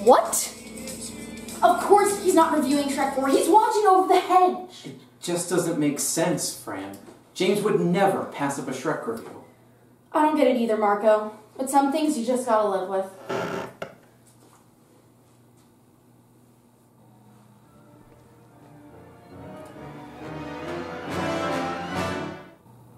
What? Of course he's not reviewing Shrek 4. He's watching Over the Hedge. It just doesn't make sense, Fran. James would never pass up a Shrek review. I don't get it either, Marco. But some things you just gotta live with.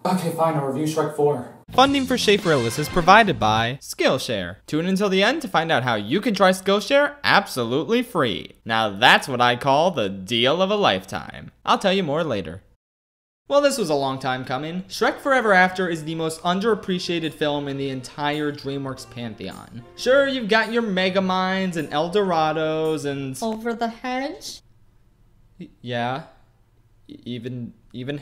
Okay, fine, I'll review Shrek 4. Funding for Schafer Illis is provided by Skillshare. Tune in until the end to find out how you can try Skillshare absolutely free. Now that's what I call the deal of a lifetime. I'll tell you more later. Well, this was a long time coming. Shrek Forever After is the most underappreciated film in the entire DreamWorks pantheon. Sure, you've got your Megaminds and Eldorados and... Over the Hedge? Yeah. Even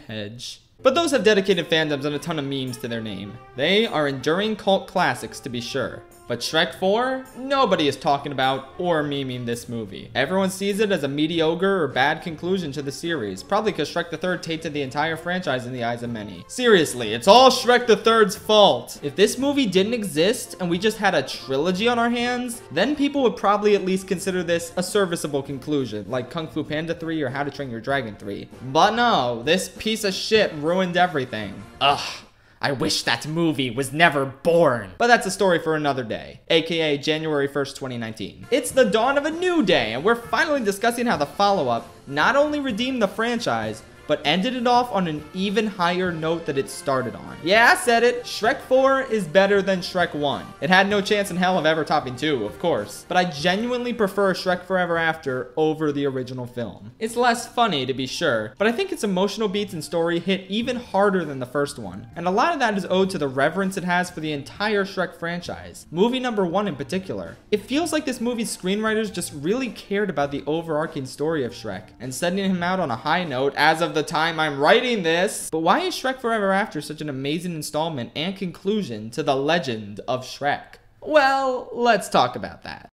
Hedge. But those have dedicated fandoms and a ton of memes to their name. They are enduring cult classics to be sure. But Shrek 4? Nobody is talking about or memeing this movie. Everyone sees it as a mediocre or bad conclusion to the series, probably because Shrek the Third tainted the entire franchise in the eyes of many. Seriously, it's all Shrek the Third's fault. If this movie didn't exist and we just had a trilogy on our hands, then people would probably at least consider this a serviceable conclusion, like Kung Fu Panda 3 or How to Train Your Dragon 3. But no, this piece of shit ruined everything. Ugh. I wish that movie was never born. But that's a story for another day, aka January 1st, 2019. It's the dawn of a new day, and we're finally discussing how the follow-up not only redeemed the franchise, but ended it off on an even higher note that it started on. Yeah, I said it. Shrek 4 is better than Shrek 1. It had no chance in hell of ever topping 2, of course. But I genuinely prefer Shrek Forever After over the original film. It's less funny, to be sure, but I think its emotional beats and story hit even harder than the first one. And a lot of that is owed to the reverence it has for the entire Shrek franchise. Movie number 1 in particular. It feels like this movie's screenwriters just really cared about the overarching story of Shrek, and sending him out on a high note as of the time I'm writing this. But why is Shrek Forever After such an amazing installment and conclusion to the legend of Shrek? Well, let's talk about that.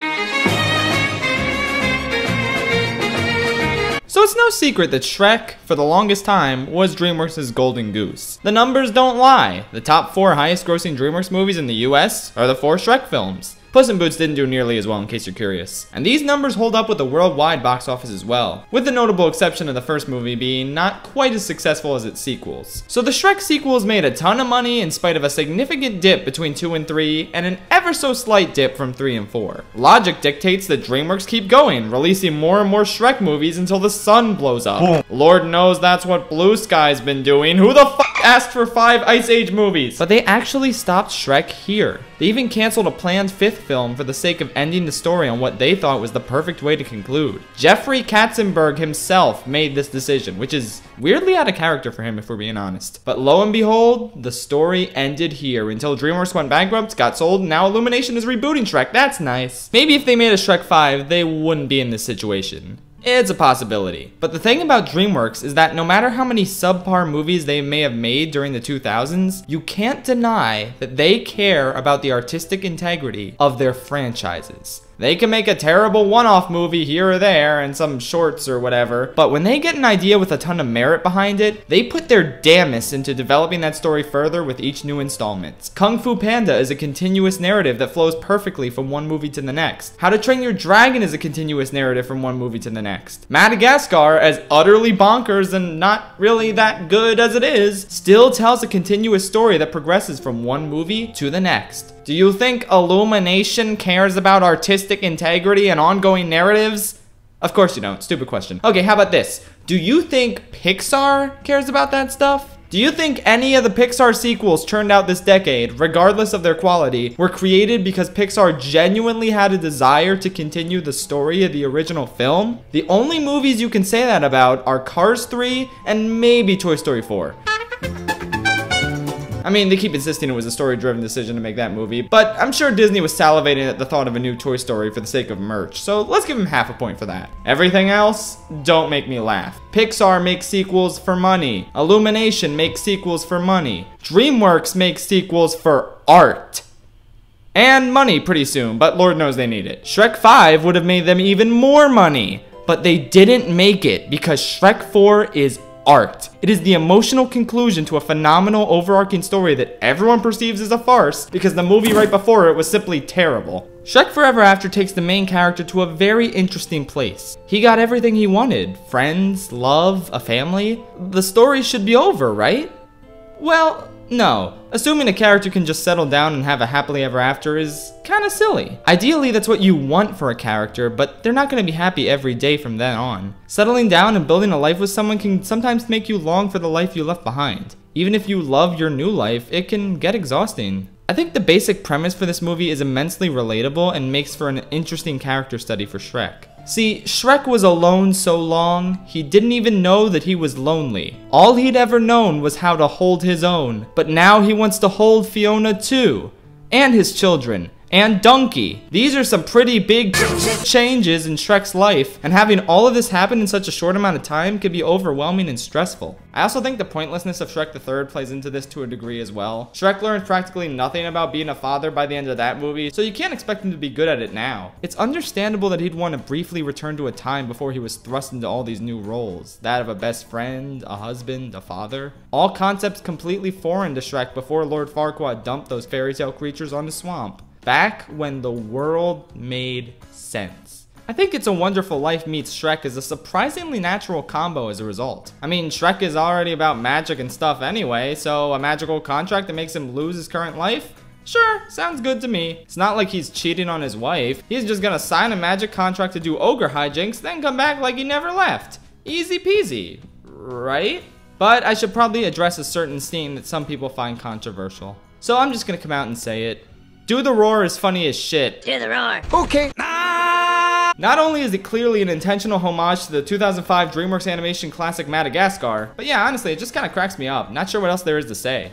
So it's no secret that Shrek, for the longest time, was DreamWorks' golden goose. The numbers don't lie. The top 4 highest grossing DreamWorks movies in the US are the 4 Shrek films. Puss in Boots didn't do nearly as well, in case you're curious. And these numbers hold up with the worldwide box office as well, with the notable exception of the first movie being not quite as successful as its sequels. So the Shrek sequels made a ton of money in spite of a significant dip between 2 and 3, and an ever so slight dip from 3 and 4. Logic dictates that DreamWorks keep going, releasing more and more Shrek movies until the sun blows up. Lord knows that's what Blue Sky's been doing. Who the f asked for 5 Ice Age movies? But they actually stopped Shrek here. They even canceled a planned 5th film for the sake of ending the story on what they thought was the perfect way to conclude. Jeffrey Katzenberg himself made this decision, which is weirdly out of character for him if we're being honest. But lo and behold, the story ended here until DreamWorks went bankrupt, got sold, and now Illumination is rebooting Shrek. That's nice. Maybe if they made a Shrek 5, they wouldn't be in this situation. It's a possibility. But the thing about DreamWorks is that no matter how many subpar movies they may have made during the 2000s, you can't deny that they care about the artistic integrity of their franchises. They can make a terrible one-off movie here or there and some shorts or whatever, but when they get an idea with a ton of merit behind it, they put their damnest into developing that story further with each new installment. Kung Fu Panda is a continuous narrative that flows perfectly from one movie to the next. How to Train Your Dragon is a continuous narrative from one movie to the next. Madagascar, as utterly bonkers and not really that good as it is, still tells a continuous story that progresses from one movie to the next. Do you think Illumination cares about artistic integrity and ongoing narratives? Of course you don't. Stupid question. Okay, how about this? Do you think Pixar cares about that stuff? Do you think any of the Pixar sequels churned out this decade, regardless of their quality, were created because Pixar genuinely had a desire to continue the story of the original film? The only movies you can say that about are Cars 3 and maybe Toy Story 4. I mean, they keep insisting it was a story-driven decision to make that movie, but I'm sure Disney was salivating at the thought of a new Toy Story for the sake of merch, so let's give them half a point for that. Everything else, don't make me laugh. Pixar makes sequels for money. Illumination makes sequels for money. DreamWorks makes sequels for art. And money pretty soon, but Lord knows they need it. Shrek 5 would have made them even more money. But they didn't make it because Shrek 4 is art. It is the emotional conclusion to a phenomenal overarching story that everyone perceives as a farce because the movie right before it was simply terrible. Shrek Forever After takes the main character to a very interesting place. He got everything he wanted. Friends, love, a family. The story should be over, right? Well, no. Assuming a character can just settle down and have a happily ever after is kinda silly. Ideally, that's what you want for a character, but they're not gonna be happy every day from then on. Settling down and building a life with someone can sometimes make you long for the life you left behind. Even if you love your new life, it can get exhausting. I think the basic premise for this movie is immensely relatable and makes for an interesting character study for Shrek. See, Shrek was alone so long, he didn't even know that he was lonely. All he'd ever known was how to hold his own, but now he wants to hold Fiona too, and his children, and Donkey. These are some pretty big changes in Shrek's life, and having all of this happen in such a short amount of time could be overwhelming and stressful. I also think the pointlessness of Shrek the Third plays into this to a degree as well. Shrek learns practically nothing about being a father by the end of that movie, so you can't expect him to be good at it now. It's understandable that he'd want to briefly return to a time before he was thrust into all these new roles. That of a best friend, a husband, a father. All concepts completely foreign to Shrek before Lord Farquaad dumped those fairy tale creatures on the swamp. Back when the world made sense. I think It's a Wonderful Life meets Shrek is a surprisingly natural combo as a result. I mean, Shrek is already about magic and stuff anyway, so a magical contract that makes him lose his current life? Sure, sounds good to me. It's not like he's cheating on his wife. He's just gonna sign a magic contract to do ogre hijinks, then come back like he never left. Easy peasy, right? But I should probably address a certain scene that some people find controversial. So I'm just gonna come out and say it. Do the Roar is funny as shit. Do the roar. Okay. Not only is it clearly an intentional homage to the 2005 DreamWorks animation classic Madagascar, but yeah, honestly, it just kind of cracks me up. Not sure what else there is to say.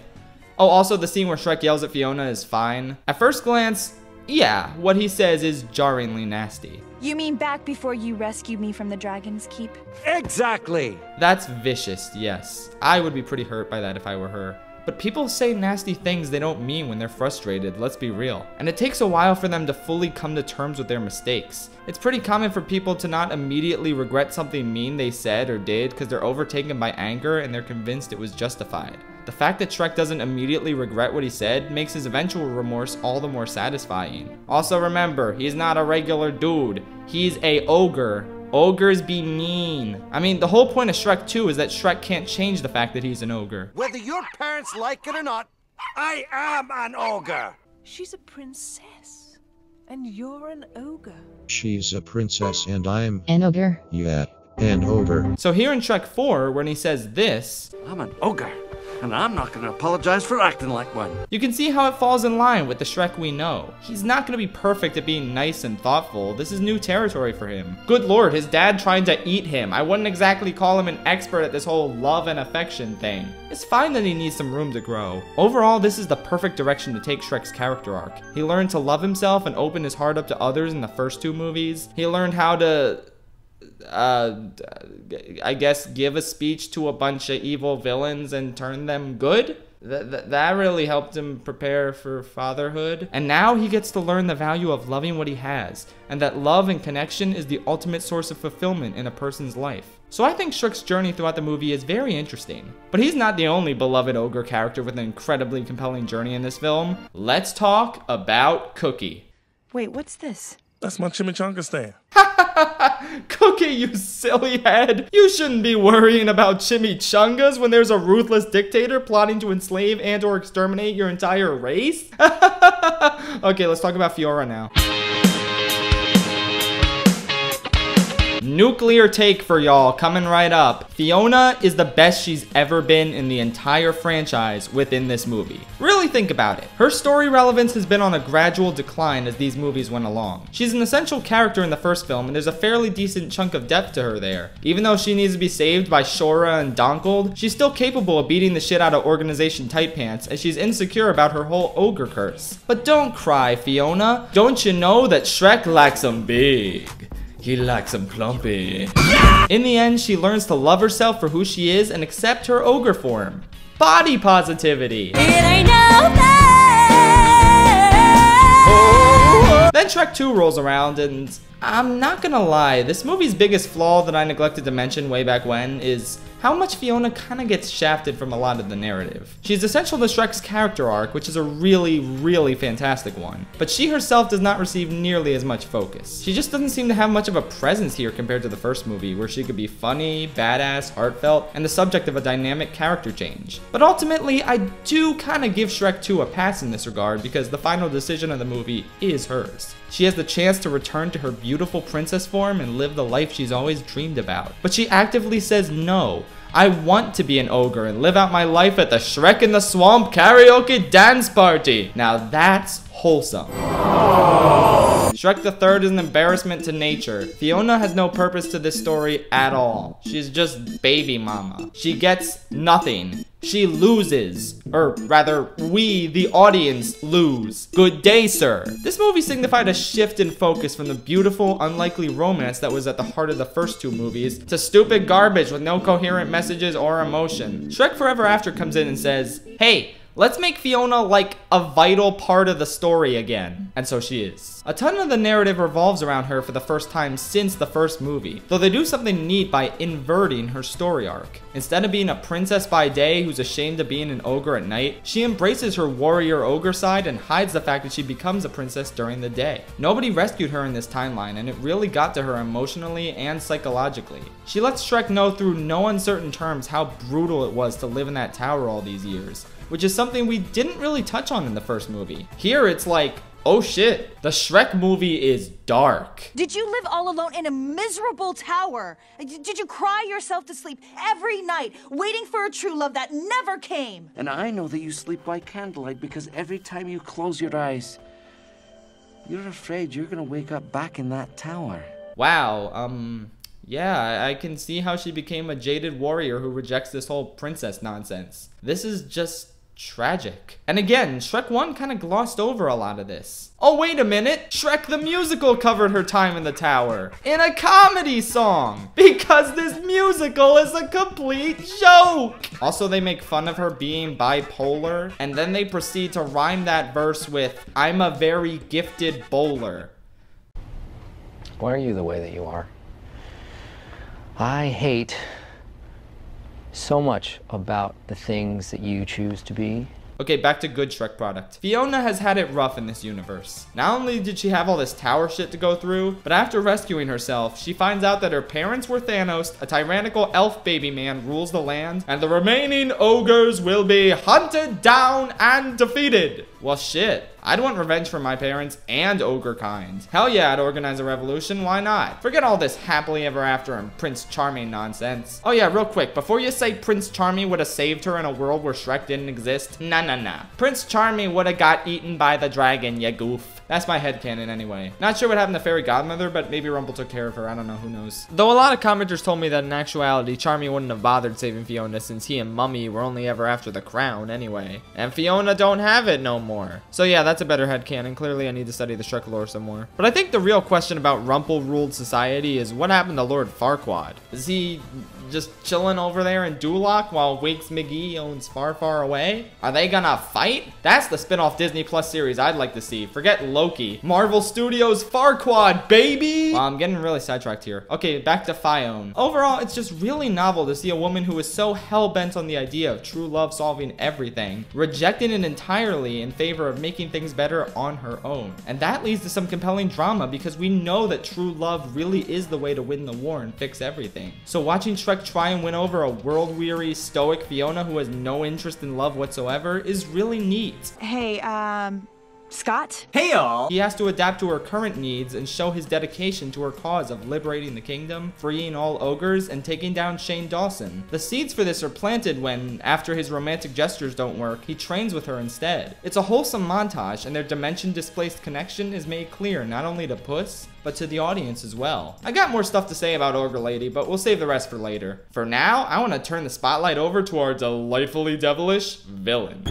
Oh, also the scene where Shrek yells at Fiona is fine. At first glance, yeah, what he says is jarringly nasty. You mean back before you rescued me from the Dragon's Keep? Exactly. That's vicious, yes. I would be pretty hurt by that if I were her. But people say nasty things they don't mean when they're frustrated, let's be real. And it takes a while for them to fully come to terms with their mistakes. It's pretty common for people to not immediately regret something mean they said or did because they're overtaken by anger and they're convinced it was justified. The fact that Shrek doesn't immediately regret what he said makes his eventual remorse all the more satisfying. Also remember, he's not a regular dude. He's a ogre. Ogres be mean. I mean, the whole point of Shrek 2 is that Shrek can't change the fact that he's an ogre. Whether your parents like it or not, I am an ogre. She's a princess, and you're an ogre. She's a princess and I'm An ogre. yeah, an ogre. So here in Shrek 4, when he says this, I'm an ogre, and I'm not gonna apologize for acting like one. you can see how it falls in line with the Shrek we know. He's not gonna be perfect at being nice and thoughtful. This is new territory for him. Good lord, his dad tried to eat him. I wouldn't exactly call him an expert at this whole love and affection thing. It's fine that he needs some room to grow. Overall, this is the perfect direction to take Shrek's character arc. He learned to love himself and open his heart up to others in the first two movies. He learned how to I guess give a speech to a bunch of evil villains and turn them good. That really helped him prepare for fatherhood. And now he gets to learn the value of loving what he has, and that love and connection is the ultimate source of fulfillment in a person's life. So I think Shrek's journey throughout the movie is very interesting. But he's not the only beloved ogre character with an incredibly compelling journey in this film. Let's talk about Cookie. Wait, what's this? That's my chimichanga stand. Cookie, you silly head. You shouldn't be worrying about chimichangas when there's a ruthless dictator plotting to enslave and or exterminate your entire race. Okay, let's talk about Fiora now. Nuclear take for y'all, coming right up. Fiona is the best she's ever been in the entire franchise within this movie. Really think about it. Her story relevance has been on a gradual decline as these movies went along. She's an essential character in the first film, and there's a fairly decent chunk of depth to her there. Even though she needs to be saved by Shora and Donkold, she's still capable of beating the shit out of Organization Tight Pants, and she's insecure about her whole ogre curse. But don't cry, Fiona. Don't you know that Shrek likes 'em big? He likes him plumpy. In the end, she learns to love herself for who she is and accept her ogre form. Body positivity. It ain't no Then Shrek 2 rolls around and I'm not gonna lie, this movie's biggest flaw that I neglected to mention way back when is how much Fiona kind of gets shafted from a lot of the narrative. She's essential to Shrek's character arc, which is a really, really fantastic one, but she herself does not receive nearly as much focus. She just doesn't seem to have much of a presence here compared to the first movie, where she could be funny, badass, heartfelt, and the subject of a dynamic character change. But ultimately, I do kind of give Shrek 2 a pass in this regard, because the final decision of the movie is hers. She has the chance to return to her beautiful princess form and live the life she's always dreamed about. But she actively says no. I want to be an ogre and live out my life at the Shrek in the Swamp karaoke dance party. Now that's wholesome. Shrek the Third is an embarrassment to nature. Fiona has no purpose to this story at all. She's just baby mama. She gets nothing. She loses. Or rather, we, the audience, lose. Good day, sir. This movie signified a shift in focus from the beautiful, unlikely romance that was at the heart of the first two movies to stupid garbage with no coherent messages or emotion. Shrek Forever After comes in and says, hey, let's make Fiona like a vital part of the story again. And so she is. A ton of the narrative revolves around her for the first time since the first movie, though they do something neat by inverting her story arc. Instead of being a princess by day who's ashamed of being an ogre at night, she embraces her warrior ogre side and hides the fact that she becomes a princess during the day. Nobody rescued her in this timeline, and it really got to her emotionally and psychologically. She lets Shrek know through no uncertain terms how brutal it was to live in that tower all these years, which is something we didn't really touch on in the first movie. Here it's like, oh shit, the Shrek movie is dark. Did you live all alone in a miserable tower? Did you cry yourself to sleep every night, waiting for a true love that never came? And I know that you sleep by candlelight because every time you close your eyes, you're afraid you're gonna wake up back in that tower. Wow, yeah, I can see how she became a jaded warrior who rejects this whole princess nonsense. This is just tragic. And again, Shrek 1 kind of glossed over a lot of this. Oh, wait a minute! Shrek the Musical covered her time in the tower in a comedy song, because this musical is a complete joke! Also, they make fun of her being bipolar, and then they proceed to rhyme that verse with, I'm a very gifted bowler. Why are you the way that you are? I hate so much about the things that you choose to be. Okay, back to good Shrek product. Fiona has had it rough in this universe. Not only did she have all this tower shit to go through, but after rescuing herself, she finds out that her parents were Thanos, a tyrannical elf baby man rules the land, and the remaining ogres will be hunted down and defeated. Well, shit. I'd want revenge for my parents and ogre kind. Hell yeah, I'd organize a revolution, why not? Forget all this happily ever after and Prince Charming nonsense. Oh yeah, real quick, before you say Prince Charming would have saved her in a world where Shrek didn't exist, nah. Prince Charming would have got eaten by the dragon, ya goof. That's my headcanon anyway. Not sure what happened to Fairy Godmother, but maybe Rumple took care of her, I don't know, who knows. Though a lot of commenters told me that in actuality, Charming wouldn't have bothered saving Fiona since he and Mummy were only ever after the crown anyway. And Fiona don't have it no more. So yeah, that's a better headcanon. Clearly I need to study the Shrek lore some more. But I think the real question about Rumple-ruled society is what happened to Lord Farquaad? Is he just chilling over there in Duloc while Wakes McGee owns Far, Far Away? Are they gonna fight? That's the spin-off Disney Plus series I'd like to see. Forget Loki. Marvel Studios Farquaad, baby! Wow, I'm getting really sidetracked here. Okay, back to Fiona. Overall, it's just really novel to see a woman who is so hell-bent on the idea of true love solving everything, rejecting it entirely in favor of making things better on her own. And that leads to some compelling drama because we know that true love really is the way to win the war and fix everything. So watching Shrek try and win over a world-weary, stoic Fiona who has no interest in love whatsoever is really neat. Hey, Scott? Hey y'all! He has to adapt to her current needs and show his dedication to her cause of liberating the kingdom, freeing all ogres, and taking down Shane Dawson. The seeds for this are planted when, after his romantic gestures don't work, he trains with her instead. It's a wholesome montage, and their dimension-displaced connection is made clear not only to Puss, but to the audience as well. I got more stuff to say about Ogre Lady, but we'll save the rest for later. For now, I want to turn the spotlight over to our delightfully devilish villain.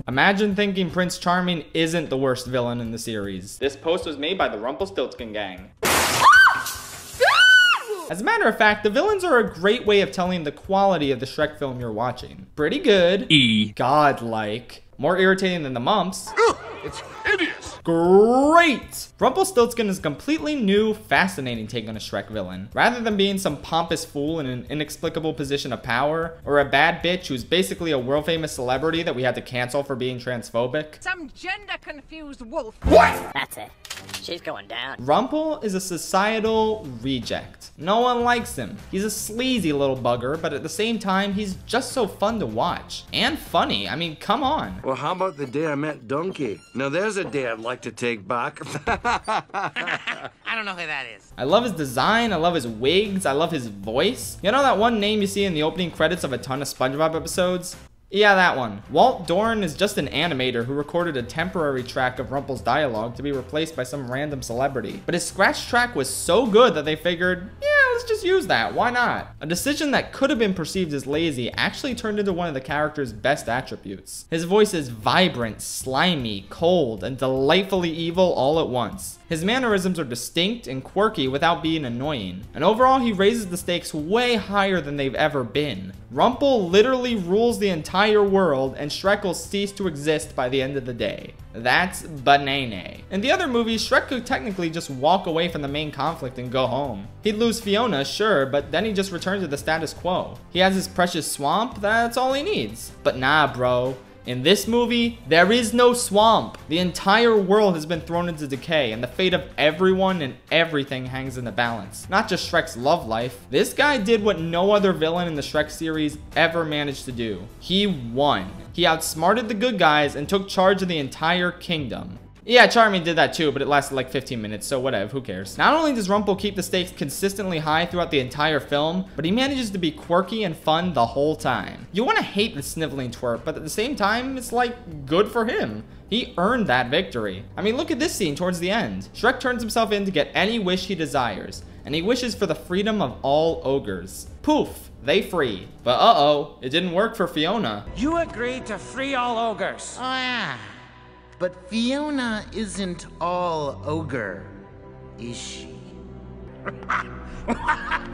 Imagine thinking Prince Charming isn't the worst villain in the series. This post was made by the Rumpelstiltskin gang. As a matter of fact, the villains are a great way of telling the quality of the Shrek film you're watching. Pretty good. Godlike. More irritating than the mumps. It's hideous. Great! Rumpelstiltskin is a completely new, fascinating take on a Shrek villain. Rather than being some pompous fool in an inexplicable position of power, or a bad bitch who's basically a world-famous celebrity that we had to cancel for being transphobic. Some gender-confused wolf. What? That's it. She's going down. Rumpel is a societal reject. No one likes him. He's a sleazy little bugger, but at the same time, he's just so fun to watch. And funny. I mean, come on. Well, how about the day I met Donkey? Now there's a day I'd like to take back. I don't know who that is. I love his design, I love his wigs, I love his voice. You know that one name you see in the opening credits of a ton of SpongeBob episodes? Yeah, that one. Walt Dorn is just an animator who recorded a temporary track of Rumpel's dialogue to be replaced by some random celebrity. But his scratch track was so good that they figured, yeah, let's just use that, why not? A decision that could have been perceived as lazy actually turned into one of the character's best attributes. His voice is vibrant, slimy, cold, and delightfully evil all at once. His mannerisms are distinct and quirky without being annoying. And overall, he raises the stakes way higher than they've ever been. Rumpel literally rules the entire world, and Shrek will cease to exist by the end of the day. That's banana. In the other movies, Shrek could technically just walk away from the main conflict and go home. He'd lose Fiona, sure, but then he just returns to the status quo. He has his precious swamp, that's all he needs. But nah, bro. In this movie, there is no swamp. The entire world has been thrown into decay, and the fate of everyone and everything hangs in the balance. Not just Shrek's love life. This guy did what no other villain in the Shrek series ever managed to do. He won. He outsmarted the good guys and took charge of the entire kingdom. Yeah, Charming did that too, but it lasted like 15 minutes, so whatever, who cares? Not only does Rumpel keep the stakes consistently high throughout the entire film, but he manages to be quirky and fun the whole time. You want to hate the sniveling twerp, but at the same time, it's like, good for him. He earned that victory. I mean, look at this scene towards the end. Shrek turns himself in to get any wish he desires, and he wishes for the freedom of all ogres. Poof, they free. But uh-oh, it didn't work for Fiona. You agreed to free all ogres. Oh, yeah. But Fiona isn't all ogre, is she?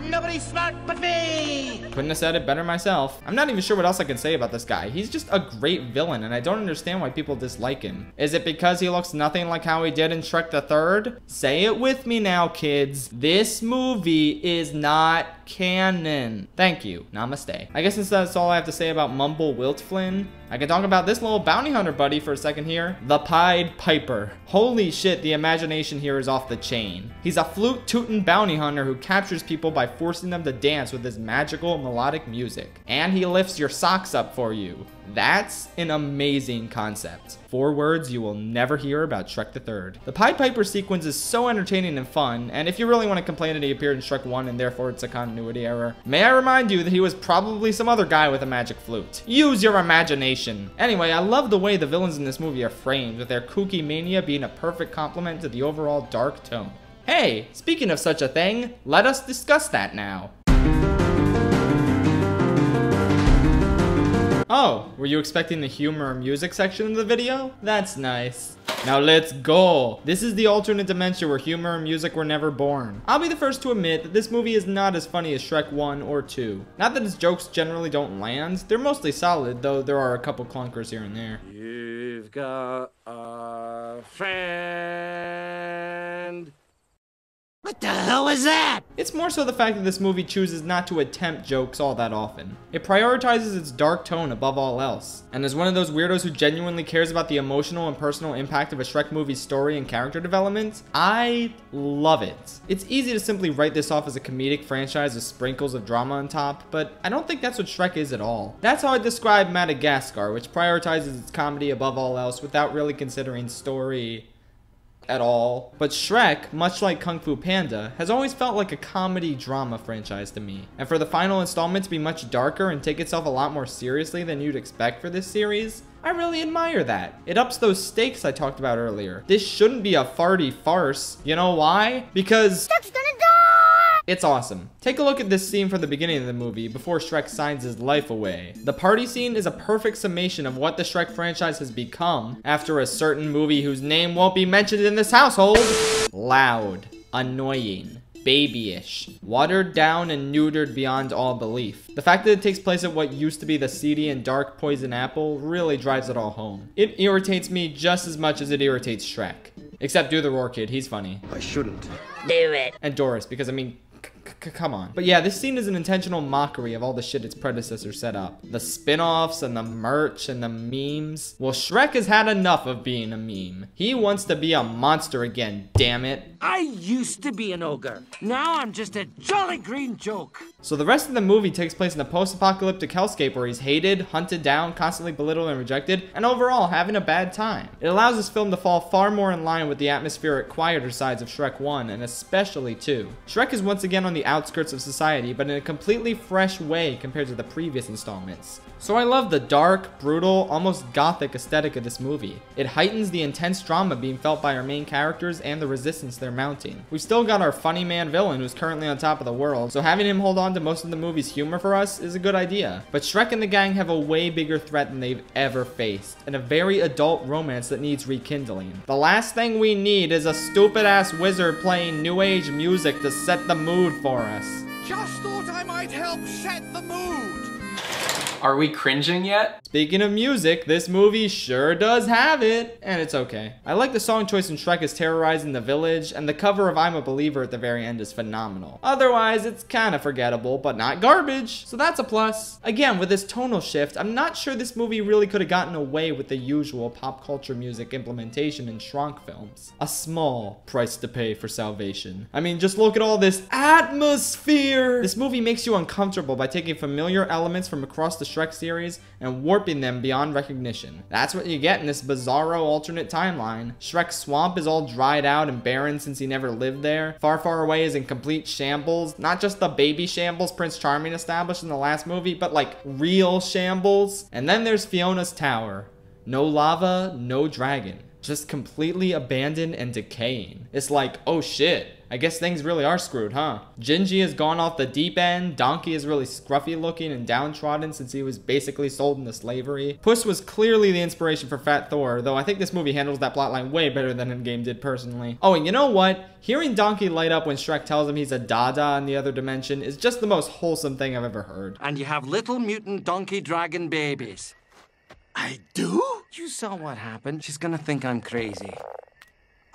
Nobody's smart but me! Couldn't have said it better myself. I'm not even sure what else I can say about this guy. He's just a great villain, and I don't understand why people dislike him. Is it because he looks nothing like how he did in Shrek the Third? Say it with me now, kids. This movie is not canon. Thank you. Namaste. I guess that's all I have to say about Mumble Wiltflynn. I can talk about this little bounty hunter buddy for a second here. The Pied Piper. Holy shit, the imagination here is off the chain. He's a flute-tootin' bounty hunter who captures people by forcing them to dance with his magical melodic music. And he lifts your socks up for you. That's an amazing concept. 4 words you will never hear about Shrek the Third. The Pied Piper sequence is so entertaining and fun, and if you really want to complain that he appeared in Shrek 1 and therefore it's a continuity error, may I remind you that he was probably some other guy with a magic flute. Use your imagination. Anyway, I love the way the villains in this movie are framed, with their kooky mania being a perfect complement to the overall dark tone. Hey, speaking of such a thing, let us discuss that now. Oh, were you expecting the humor or music section of the video? That's nice. Now let's go. This is the alternate dimension where humor and music were never born. I'll be the first to admit that this movie is not as funny as Shrek 1 or 2. Not that its jokes generally don't land, they're mostly solid, though there are a couple clunkers here and there. You've got a friend. What the hell is that? It's more so the fact that this movie chooses not to attempt jokes all that often. It prioritizes its dark tone above all else. And as one of those weirdos who genuinely cares about the emotional and personal impact of a Shrek movie's story and character development, I love it. It's easy to simply write this off as a comedic franchise with sprinkles of drama on top, but I don't think that's what Shrek is at all. That's how I describe Madagascar, which prioritizes its comedy above all else without really considering story at all. But Shrek, much like Kung Fu Panda, has always felt like a comedy drama franchise to me. And for the final installment to be much darker and take itself a lot more seriously than you'd expect for this series, I really admire that. It ups those stakes I talked about earlier. This shouldn't be a farty farce. You know why? Because Shrek's gonna die! It's awesome. Take a look at this scene from the beginning of the movie before Shrek signs his life away. The party scene is a perfect summation of what the Shrek franchise has become after a certain movie whose name won't be mentioned in this household. Loud, annoying, babyish, watered down and neutered beyond all belief. The fact that it takes place at what used to be the seedy and dark Poison Apple really drives it all home. It irritates me just as much as it irritates Shrek. Except do the roar kid, he's funny. I shouldn't. Do it. And Doris, because I mean, come on. But yeah, this scene is an intentional mockery of all the shit its predecessors set up. The spin-offs and the merch and the memes. Well, Shrek has had enough of being a meme. He wants to be a monster again, damn it. I used to be an ogre. Now I'm just a jolly green joke. So the rest of the movie takes place in a post-apocalyptic hellscape where he's hated, hunted down, constantly belittled and rejected, and overall having a bad time. It allows this film to fall far more in line with the atmospheric, quieter sides of Shrek 1, and especially 2. Shrek is once again on the outskirts of society, but in a completely fresh way compared to the previous installments. So I love the dark, brutal, almost gothic aesthetic of this movie. It heightens the intense drama being felt by our main characters and the resistance they're mounting. We've still got our funny man villain who's currently on top of the world, so having him hold on to most of the movie's humor for us is a good idea. But Shrek and the gang have a way bigger threat than they've ever faced, and a very adult romance that needs rekindling. The last thing we need is a stupid-ass wizard playing new age music to set the mood for us. Just thought I might help set the mood. Are we cringing yet? Speaking of music, this movie sure does have it, and it's okay. I like the song choice when Shrek is terrorizing the village, and the cover of I'm a Believer at the very end is phenomenal. Otherwise, it's kind of forgettable, but not garbage, so that's a plus. Again, with this tonal shift, I'm not sure this movie really could have gotten away with the usual pop culture music implementation in Shrek films. A small price to pay for salvation. I mean, just look at all this atmosphere! This movie makes you uncomfortable by taking familiar elements from across the Shrek series and warping them beyond recognition. That's what you get in this bizarro alternate timeline. Shrek's swamp is all dried out and barren since he never lived there. Far, Far Away is in complete shambles. Not just the baby shambles Prince Charming established in the last movie, but like real shambles. And then there's Fiona's tower. No lava, no dragon. Just completely abandoned and decaying. It's like, oh shit. I guess things really are screwed, huh? Gingy has gone off the deep end. Donkey is really scruffy looking and downtrodden since he was basically sold into slavery. Puss was clearly the inspiration for Fat Thor, though I think this movie handles that plotline way better than in-game did personally. Oh, and you know what? Hearing Donkey light up when Shrek tells him he's a Dada in the other dimension is just the most wholesome thing I've ever heard. And you have little mutant donkey dragon babies. I do? You saw what happened. She's gonna think I'm crazy.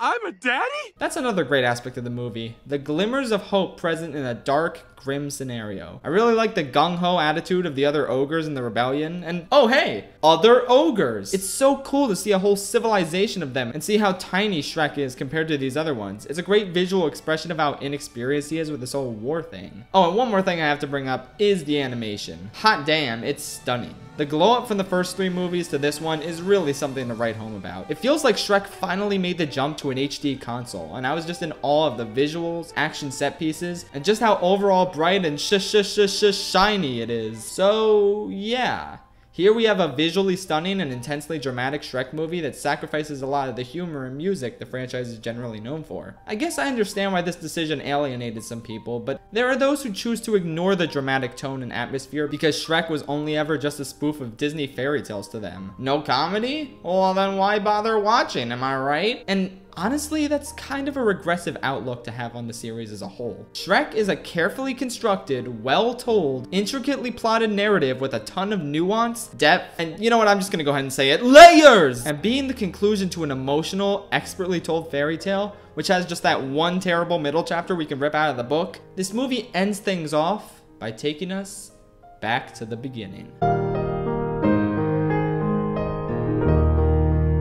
I'm a daddy? That's another great aspect of the movie. The glimmers of hope present in a dark, grim scenario. I really like the gung-ho attitude of the other ogres in the rebellion. And oh hey, other ogres! It's so cool to see a whole civilization of them and see how tiny Shrek is compared to these other ones. It's a great visual expression of how inexperienced he is with this whole war thing. Oh, and one more thing I have to bring up is the animation. Hot damn, it's stunning. The glow up from the first 3 movies to this one is really something to write home about. It feels like Shrek finally made the jump to an HD console, and I was just in awe of the visuals, action set pieces, and just how overall bright and shiny it is. So yeah. Here we have a visually stunning and intensely dramatic Shrek movie that sacrifices a lot of the humor and music the franchise is generally known for. I guess I understand why this decision alienated some people, but there are those who choose to ignore the dramatic tone and atmosphere because Shrek was only ever just a spoof of Disney fairy tales to them. No comedy? Well then why bother watching, am I right? And honestly, that's kind of a regressive outlook to have on the series as a whole. Shrek is a carefully constructed, well-told, intricately plotted narrative with a ton of nuance, depth, and you know what, I'm just gonna go ahead and say it, layers! And being the conclusion to an emotional, expertly told fairy tale, which has just that one terrible middle chapter we can rip out of the book, this movie ends things off by taking us back to the beginning.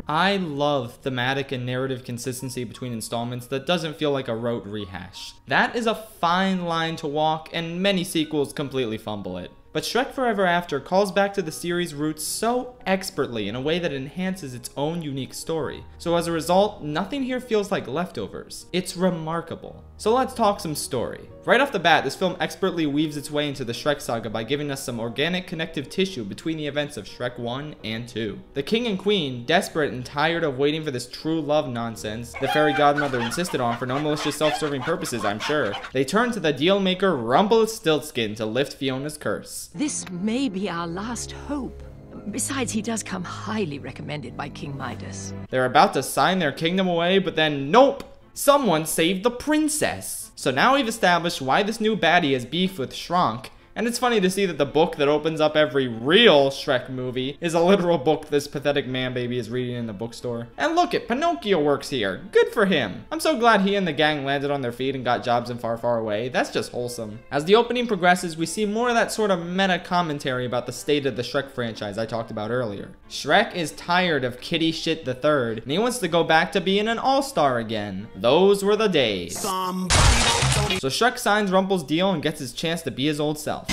I love thematic and narrative consistency between installments that doesn't feel like a rote rehash. That is a fine line to walk, and many sequels completely fumble it. But Shrek Forever After calls back to the series' roots so expertly in a way that enhances its own unique story. So as a result, nothing here feels like leftovers. It's remarkable. So let's talk some story. Right off the bat, this film expertly weaves its way into the Shrek saga by giving us some organic connective tissue between the events of Shrek 1 and 2. The king and queen, desperate and tired of waiting for this true love nonsense the fairy godmother insisted on for no malicious self-serving purposes, I'm sure, they turn to the deal maker Rumpelstiltskin to lift Fiona's curse. This may be our last hope. Besides, he does come highly recommended by King Midas. They're about to sign their kingdom away, but then nope! Someone saved the princess! So now we've established why this new baddie has beef with Shrek. And it's funny to see that the book that opens up every real Shrek movie is a literal book this pathetic man-baby is reading in the bookstore. And look at Pinocchio works here. Good for him. I'm so glad he and the gang landed on their feet and got jobs in Far, Far Away. That's just wholesome. As the opening progresses, we see more of that sort of meta commentary about the state of the Shrek franchise I talked about earlier. Shrek is tired of kitty shit the third, and he wants to go back to being an all-star again. Those were the days. So Shrek signs Rumple's deal and gets his chance to be his old self,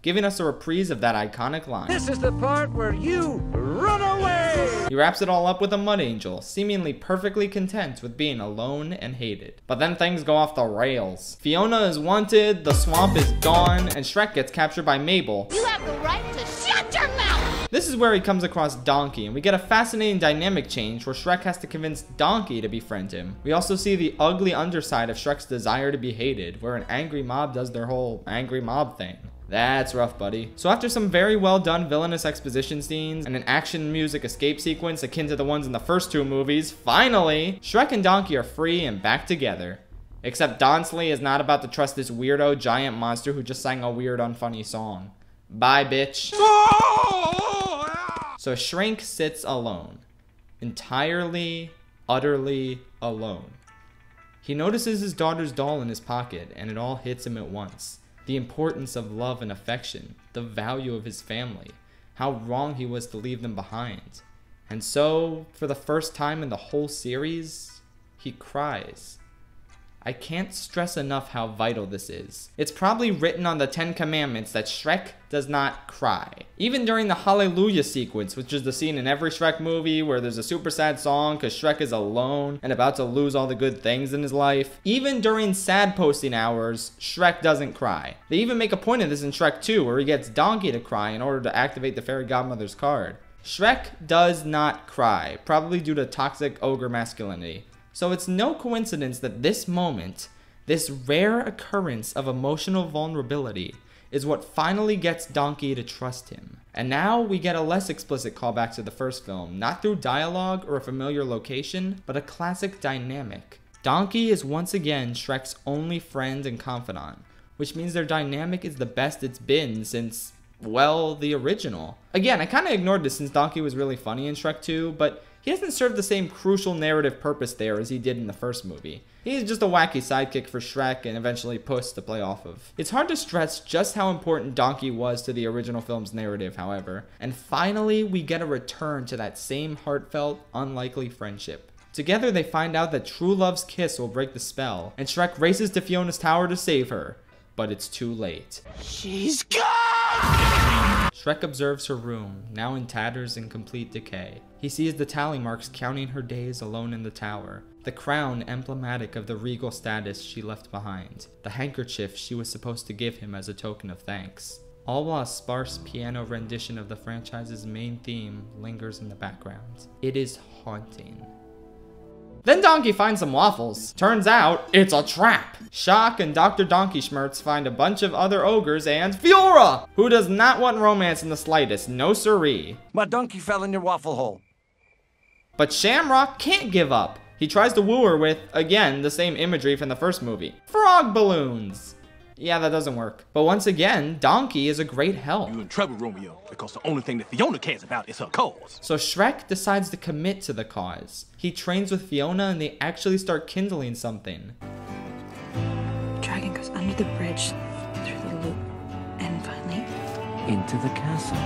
giving us a reprise of that iconic line. This is the part where you run away! He wraps it all up with a mud angel, seemingly perfectly content with being alone and hated. But then things go off the rails. Fiona is wanted, the swamp is gone, and Shrek gets captured by Mabel. You have the right to shut your mouth! This is where he comes across Donkey, and we get a fascinating dynamic change where Shrek has to convince Donkey to befriend him. We also see the ugly underside of Shrek's desire to be hated, where an angry mob does their whole angry mob thing. That's rough, buddy. So after some very well done villainous exposition scenes and an action music escape sequence akin to the ones in the first two movies, finally, Shrek and Donkey are free and back together. Except Donsley is not about to trust this weirdo giant monster who just sang a weird unfunny song. Bye, bitch. So Shrek sits alone. Entirely, utterly alone. He notices his daughter's doll in his pocket, and it all hits him at once. The importance of love and affection, the value of his family, how wrong he was to leave them behind. And so, for the first time in the whole series, he cries. I can't stress enough how vital this is. It's probably written on the 10 Commandments that Shrek does not cry. Even during the Hallelujah sequence, which is the scene in every Shrek movie where there's a super sad song because Shrek is alone and about to lose all the good things in his life. Even during sad posting hours, Shrek doesn't cry. They even make a point of this in Shrek 2 where he gets Donkey to cry in order to activate the fairy godmother's card. Shrek does not cry, probably due to toxic ogre masculinity. So it's no coincidence that this moment, this rare occurrence of emotional vulnerability, is what finally gets Donkey to trust him. And now we get a less explicit callback to the first film, not through dialogue or a familiar location, but a classic dynamic. Donkey is once again Shrek's only friend and confidant, which means their dynamic is the best it's been since, well, the original. Again, I kind of ignored this since Donkey was really funny in Shrek 2, but he doesn't serve the same crucial narrative purpose there as he did in the first movie. He's just a wacky sidekick for Shrek and eventually Puss to play off of. It's hard to stress just how important Donkey was to the original film's narrative, however. And finally, we get a return to that same heartfelt, unlikely friendship. Together, they find out that true love's kiss will break the spell, and Shrek races to Fiona's tower to save her. But it's too late. She's gone! Shrek observes her room, now in tatters and complete decay. He sees the tally marks counting her days alone in the tower, the crown emblematic of the regal status she left behind, the handkerchief she was supposed to give him as a token of thanks. All while a sparse piano rendition of the franchise's main theme lingers in the background. It is haunting. Then Donkey finds some waffles. Turns out, it's a trap. Shock and Dr. Donkey Schmertz find a bunch of other ogres and Fiora, who does not want romance in the slightest, no siree. My donkey fell in your waffle hole. But Shamrock can't give up. He tries to woo her with, again, the same imagery from the first movie. Frog balloons. Yeah, that doesn't work. But once again, Donkey is a great help. You're in trouble, Romeo, because the only thing that Fiona cares about is her cause. So Shrek decides to commit to the cause. He trains with Fiona and they actually start kindling something. Dragon goes under the bridge, through the loop, and finally into the castle.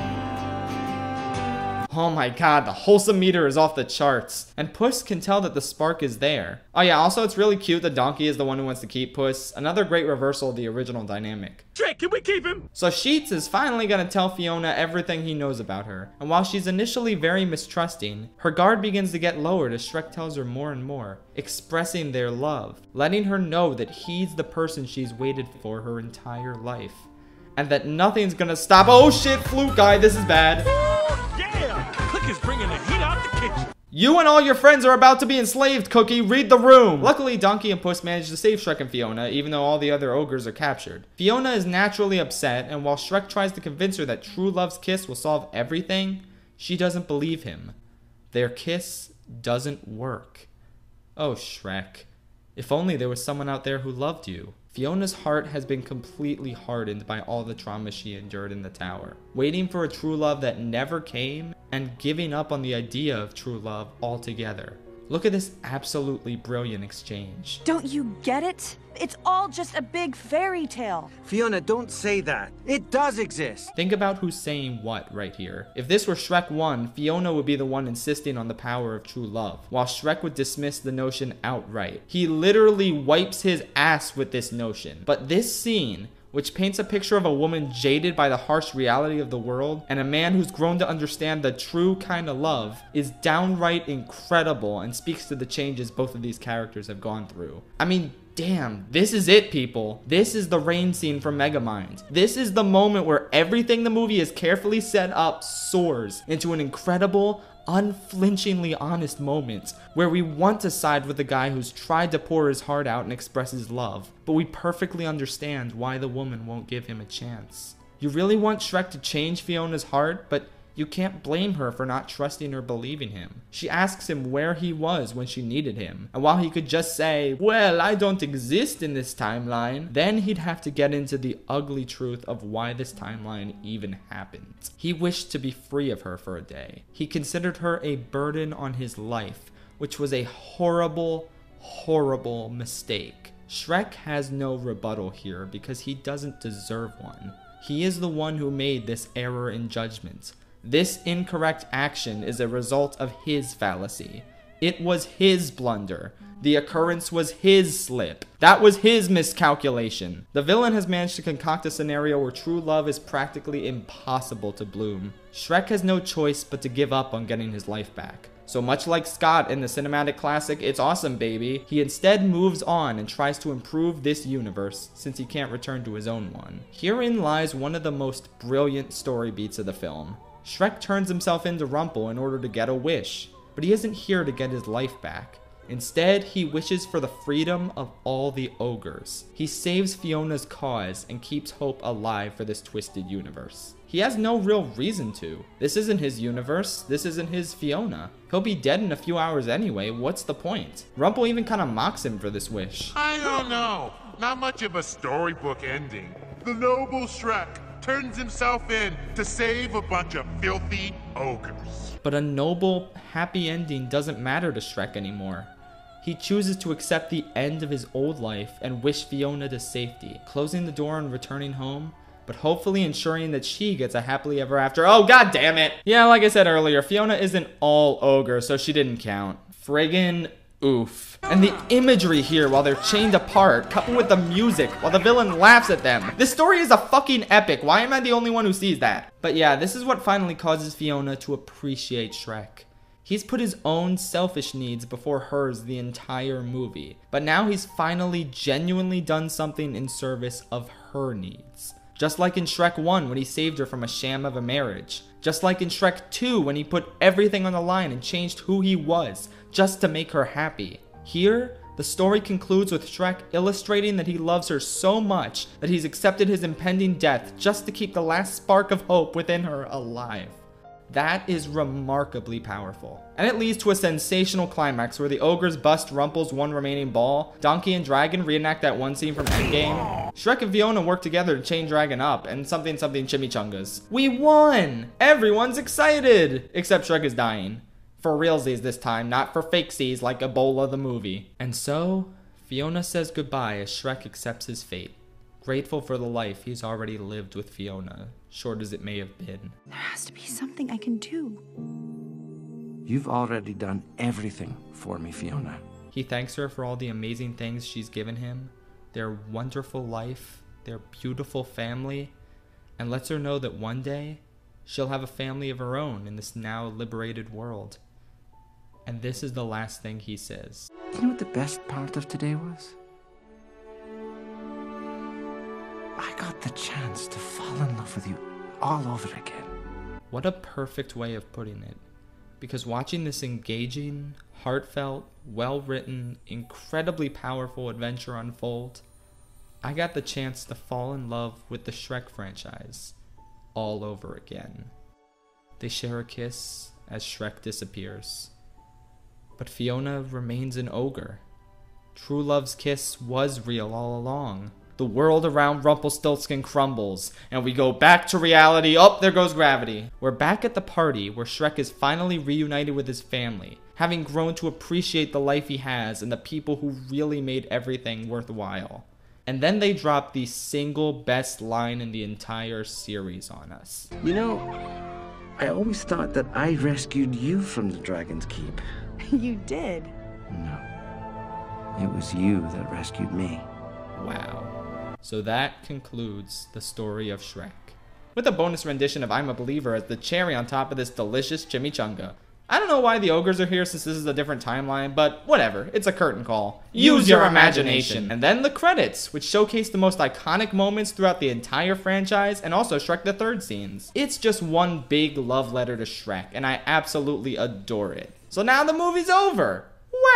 Oh my god, the wholesome meter is off the charts. And Puss can tell that the spark is there. Oh yeah, also it's really cute that Donkey is the one who wants to keep Puss. Another great reversal of the original dynamic. Shrek, can we keep him? So Sheets is finally gonna tell Fiona everything he knows about her. And while she's initially very mistrusting, her guard begins to get lowered as Shrek tells her more and more, expressing their love, letting her know that he's the person she's waited for her entire life. And that nothing's gonna stop. Oh shit, Flute Guy, this is bad. Is bringing the heat out the kitchen. You and all your friends are about to be enslaved, Cookie. Read the room. Luckily, Donkey and Puss manage to save Shrek and Fiona, even though all the other ogres are captured. Fiona is naturally upset, and while Shrek tries to convince her that true love's kiss will solve everything, she doesn't believe him. Their kiss doesn't work. Oh, Shrek. If only there was someone out there who loved you. Fiona's heart has been completely hardened by all the trauma she endured in the tower. Waiting for a true love that never came, and giving up on the idea of true love altogether. Look at this absolutely brilliant exchange. Don't you get it? It's all just a big fairy tale. Fiona, don't say that. It does exist. Think about who's saying what right here. If this were Shrek 1, Fiona would be the one insisting on the power of true love, while Shrek would dismiss the notion outright. He literally wipes his ass with this notion. But this scene, which paints a picture of a woman jaded by the harsh reality of the world, and a man who's grown to understand the true kind of love, is downright incredible and speaks to the changes both of these characters have gone through. I mean, damn, this is it, people. This is the rain scene from Megamind. This is the moment where everything the movie has carefully set up soars into an incredible, unflinchingly honest moment where we want to side with the guy who's tried to pour his heart out and express his love, but we perfectly understand why the woman won't give him a chance. You really want Shrek to change Fiona's heart, but you can't blame her for not trusting or believing him. She asks him where he was when she needed him, and while he could just say, well, I don't exist in this timeline, then he'd have to get into the ugly truth of why this timeline even happened. He wished to be free of her for a day. He considered her a burden on his life, which was a horrible, horrible mistake. Shrek has no rebuttal here because he doesn't deserve one. He is the one who made this error in judgment. This incorrect action is a result of his fallacy. It was his blunder. The occurrence was his slip. That was his miscalculation. The villain has managed to concoct a scenario where true love is practically impossible to bloom. Shrek has no choice but to give up on getting his life back. So much like Scott in the cinematic classic It's Awesome Baby, he instead moves on and tries to improve this universe since he can't return to his own one. Herein lies one of the most brilliant story beats of the film. Shrek turns himself into Rumple in order to get a wish, but he isn't here to get his life back. Instead, he wishes for the freedom of all the ogres. He saves Fiona's cause and keeps hope alive for this twisted universe. He has no real reason to. This isn't his universe, this isn't his Fiona. He'll be dead in a few hours anyway, what's the point? Rumple even kinda mocks him for this wish. I don't know, not much of a storybook ending. The noble Shrek turns himself in to save a bunch of filthy ogres. But a noble, happy ending doesn't matter to Shrek anymore. He chooses to accept the end of his old life and wish Fiona to safety, closing the door and returning home, but hopefully ensuring that she gets a happily ever after. Oh, god damn it! Yeah, like I said earlier, Fiona isn't all ogre, so she didn't count. Friggin' oof. And the imagery here while they're chained apart, coupled with the music while the villain laughs at them. This story is a fucking epic. Why am I the only one who sees that? But yeah, this is what finally causes Fiona to appreciate Shrek. He's put his own selfish needs before hers the entire movie. But now he's finally genuinely done something in service of her needs. Just like in Shrek 1 when he saved her from a sham of a marriage. Just like in Shrek 2 when he put everything on the line and changed who he was just to make her happy. Here, the story concludes with Shrek illustrating that he loves her so much that he's accepted his impending death just to keep the last spark of hope within her alive. That is remarkably powerful. And it leads to a sensational climax where the ogres bust Rumple's one remaining ball, Donkey and Dragon reenact that one scene from Endgame, Shrek and Fiona work together to chain Dragon up, and something chimichangas. We won! Everyone's excited! Except Shrek is dying. For realsies this time, not for fakesies like Ebola the movie. And so, Fiona says goodbye as Shrek accepts his fate. Grateful for the life he's already lived with Fiona, short as it may have been. There has to be something I can do. You've already done everything for me, Fiona. He thanks her for all the amazing things she's given him, their wonderful life, their beautiful family, and lets her know that one day, she'll have a family of her own in this now liberated world. And this is the last thing he says. You know what the best part of today was? I got the chance to fall in love with you all over again. What a perfect way of putting it. Because watching this engaging, heartfelt, well-written, incredibly powerful adventure unfold, I got the chance to fall in love with the Shrek franchise all over again. They share a kiss as Shrek disappears. But Fiona remains an ogre. True love's kiss was real all along. The world around Rumpelstiltskin crumbles, and we go back to reality. Oh, there goes gravity. We're back at the party where Shrek is finally reunited with his family, having grown to appreciate the life he has and the people who really made everything worthwhile. And then they drop the single best line in the entire series on us. You know, I always thought that I rescued you from the Dragon's Keep. You did? No. It was you that rescued me. Wow. So that concludes the story of Shrek, with a bonus rendition of I'm a Believer as the cherry on top of this delicious chimichanga. I don't know why the ogres are here since this is a different timeline, but whatever, it's a curtain call. Use your imagination. And then the credits, which showcase the most iconic moments throughout the entire franchise and also Shrek the Third scenes. It's just one big love letter to Shrek, and I absolutely adore it. So now the movie's over.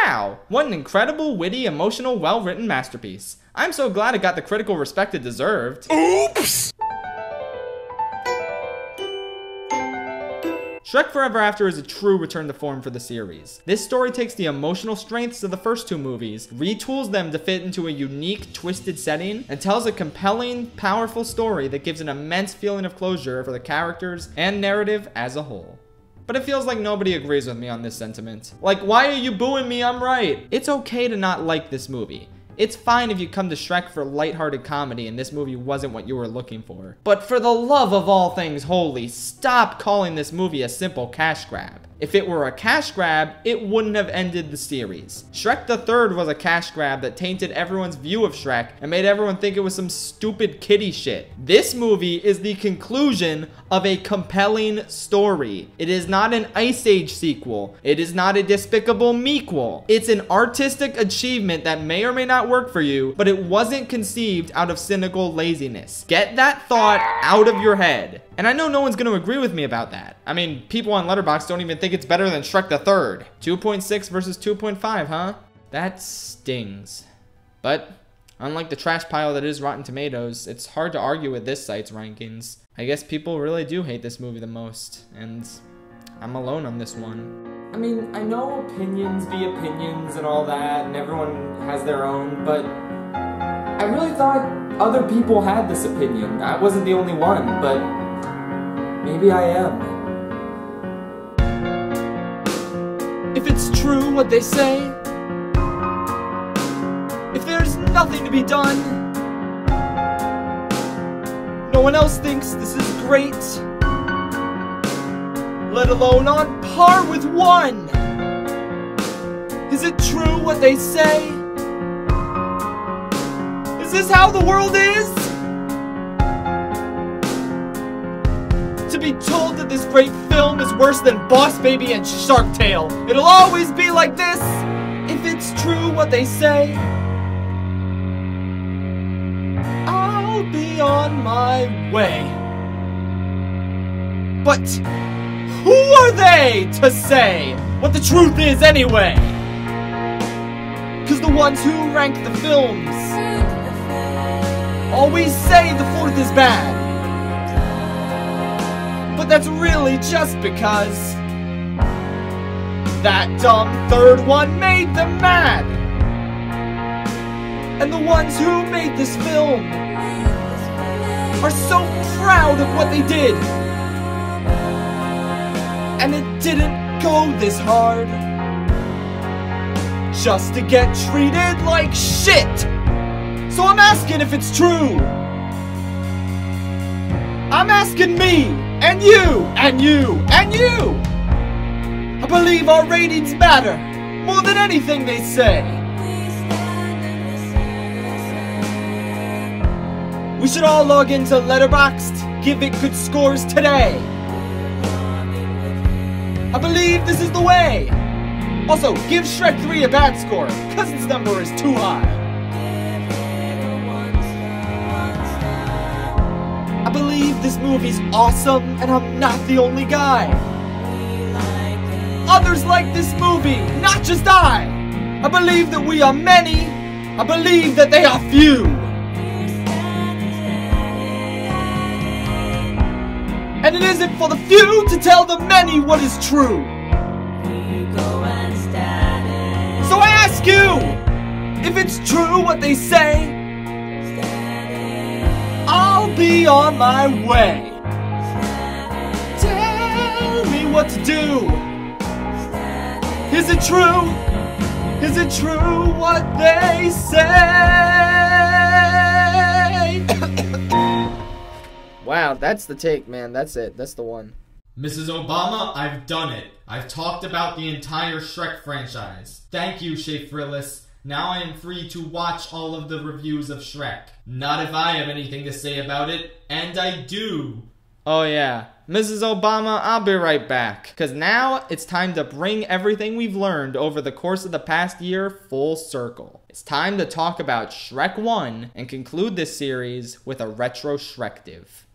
Wow, what an incredible, witty, emotional, well-written masterpiece. I'm so glad it got the critical respect it deserved. Oops! Shrek Forever After is a true return to form for the series. This story takes the emotional strengths of the first two movies, retools them to fit into a unique, twisted setting, and tells a compelling, powerful story that gives an immense feeling of closure for the characters and narrative as a whole. But it feels like nobody agrees with me on this sentiment. Like, why are you booing me? I'm right. It's okay to not like this movie. It's fine if you come to Shrek for lighthearted comedy and this movie wasn't what you were looking for. But for the love of all things holy, stop calling this movie a simple cash grab. If it were a cash grab, it wouldn't have ended the series. Shrek the Third was a cash grab that tainted everyone's view of Shrek and made everyone think it was some stupid kiddie shit. This movie is the conclusion of a compelling story. It is not an Ice Age sequel. It is not a Despicable Mequel. It's an artistic achievement that may or may not work for you, but it wasn't conceived out of cynical laziness. Get that thought out of your head. And I know no one's gonna agree with me about that. I mean, people on Letterboxd don't even think it's better than Shrek the Third. 2.6 versus 2.5, huh? That stings. But unlike the trash pile that is Rotten Tomatoes, it's hard to argue with this site's rankings. I guess people really do hate this movie the most, and I'm alone on this one. I mean, I know opinions be opinions and all that, and everyone has their own, but I really thought other people had this opinion. I wasn't the only one, but maybe I am. If it's true what they say, if there's nothing to be done, no one else thinks this is great, let alone on par with one. Is it true what they say? Is this how the world is? To be told that this great film is worse than Boss Baby and Shark Tale. It'll always be like this. If it's true what they say, I'll be on my way. But who are they to say what the truth is anyway? 'Cause the ones who rank the films always say the fourth is bad. But that's really just because that dumb third one made them mad. And the ones who made this film are so proud of what they did. And it didn't go this hard just to get treated like shit. So I'm asking if it's true. I'm asking me, and you, and you, and you. I believe our ratings matter more than anything they say. We should all log into Letterboxd, give it good scores today. I believe this is the way. Also, give Shrek 3 a bad score, cause its number is too high. I believe this movie's awesome, and I'm not the only guy. Others like this movie, not just I. I believe that we are many. I believe that they are few. And it isn't for the few to tell the many what is true. We go and stand rescue! If it's true what they say, I'll be on my way. Tell me what to do. Is it true? Is it true what they say? Wow, that's the take, man. That's it. That's the one. Mrs. Obama, I've done it. I've talked about the entire Shrek franchise. Thank you, Schaff. Now I am free to watch all of the reviews of Shrek. Not if I have anything to say about it, and I do. Oh yeah, Mrs. Obama, I'll be right back. Because now it's time to bring everything we've learned over the course of the past year full circle. It's time to talk about Shrek 1 and conclude this series with a retrospective.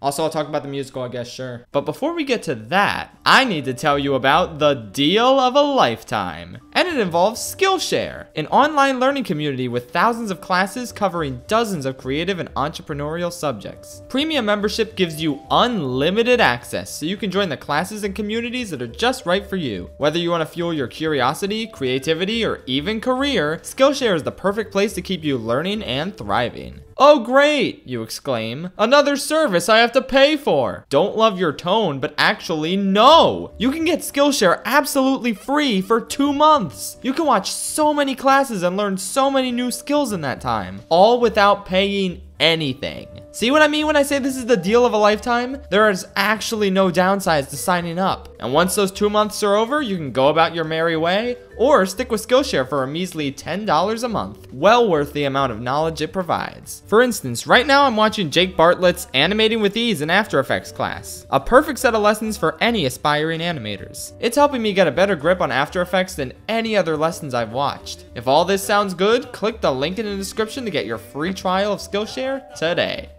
Also, I'll talk about the musical, I guess, sure. But before we get to that, I need to tell you about the deal of a lifetime. And it involves Skillshare, an online learning community with thousands of classes covering dozens of creative and entrepreneurial subjects. Premium membership gives you unlimited access, so you can join the classes and communities that are just right for you. Whether you want to fuel your curiosity, creativity, or even career, Skillshare is the perfect place to keep you learning and thriving. Oh great, you exclaim. Another service I have to pay for. Don't love your tone, but actually no. You can get Skillshare absolutely free for 2 months. You can watch so many classes and learn so many new skills in that time, all without paying anything. See what I mean when I say this is the deal of a lifetime? There is actually no downsides to signing up. And once those 2 months are over, you can go about your merry way or stick with Skillshare for a measly $10 a month. Well worth the amount of knowledge it provides. For instance, right now I'm watching Jake Bartlett's Animating with Ease in After Effects class. A perfect set of lessons for any aspiring animators. It's helping me get a better grip on After Effects than any other lessons I've watched. If all this sounds good, click the link in the description to get your free trial of Skillshare today.